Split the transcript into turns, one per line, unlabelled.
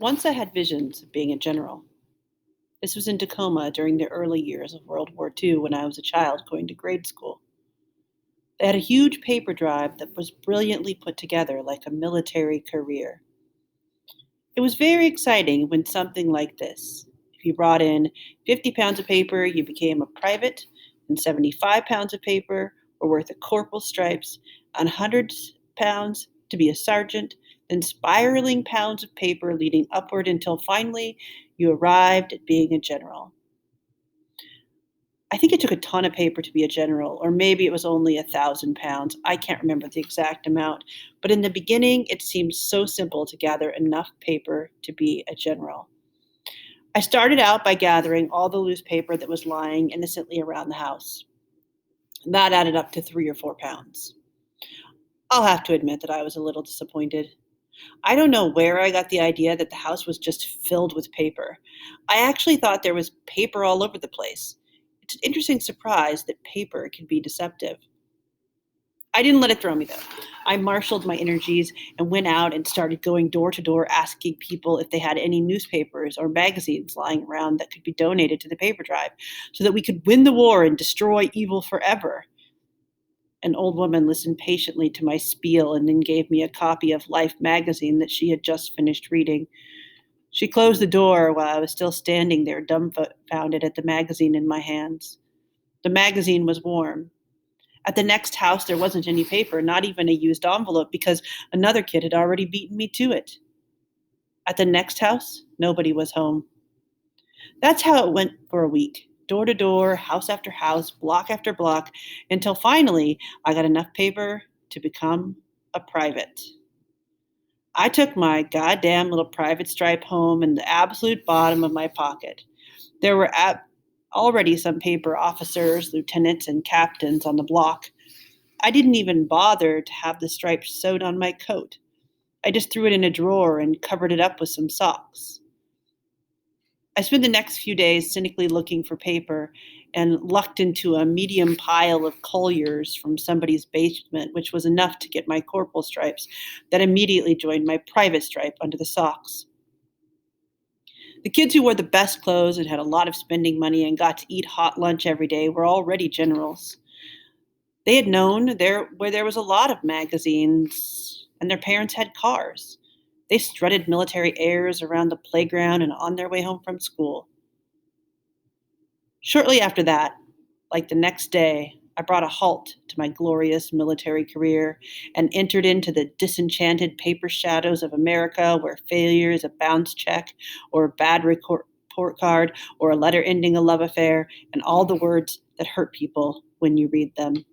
Once I had visions of being a general. This was in Tacoma during the early years of World War II when I was a child going to grade school. They had a huge paper drive that was brilliantly put together like a military career. It was very exciting when something like this. If you brought in 50 pounds of paper, you became a private, and 75 pounds of paper were worth a corporal stripes, and 100 pounds to be a sergeant, then spiraling pounds of paper leading upward until finally you arrived at being a general. I think it took a ton of paper to be a general, or maybe it was only 1,000 pounds. I can't remember the exact amount. But in the beginning, it seemed so simple to gather enough paper to be a general. I started out by gathering all the loose paper that was lying innocently around the house. That added up to 3 or 4 pounds. I'll have to admit that I was a little disappointed. I don't know where I got the idea that the house was just filled with paper. I actually thought there was paper all over the place. It's an interesting surprise that paper can be deceptive. I didn't let it throw me though. I marshaled my energies and went out and started going door to door asking people if they had any newspapers or magazines lying around that could be donated to the paper drive so that we could win the war and destroy evil forever. An old woman listened patiently to my spiel and then gave me a copy of Life magazine that she had just finished reading. She closed the door while I was still standing there, dumbfounded at the magazine in my hands. The magazine was warm. At the next house, there wasn't any paper, not even a used envelope, because another kid had already beaten me to it. At the next house, nobody was home. That's how it went for a week, door to door, house after house, block after block, until finally I got enough paper to become a private. I took my goddamn little private stripe home in the absolute bottom of my pocket. There were already some paper officers, lieutenants, and captains on the block. I didn't even bother to have the stripes sewed on my coat. I just threw it in a drawer and covered it up with some socks. I spent the next few days cynically looking for paper and lucked into a medium pile of colliers from somebody's basement, which was enough to get my corporal stripes that immediately joined my private stripe under the socks. The kids who wore the best clothes and had a lot of spending money and got to eat hot lunch every day were already generals. They had known where there was a lot of magazines, and their parents had cars. They strutted military airs around the playground and on their way home from school. Shortly after that, like the next day, I brought a halt to my glorious military career and entered into the disenchanted paper shadows of America where failure is a bounce check or a bad report card or a letter ending a love affair and all the words that hurt people when you read them.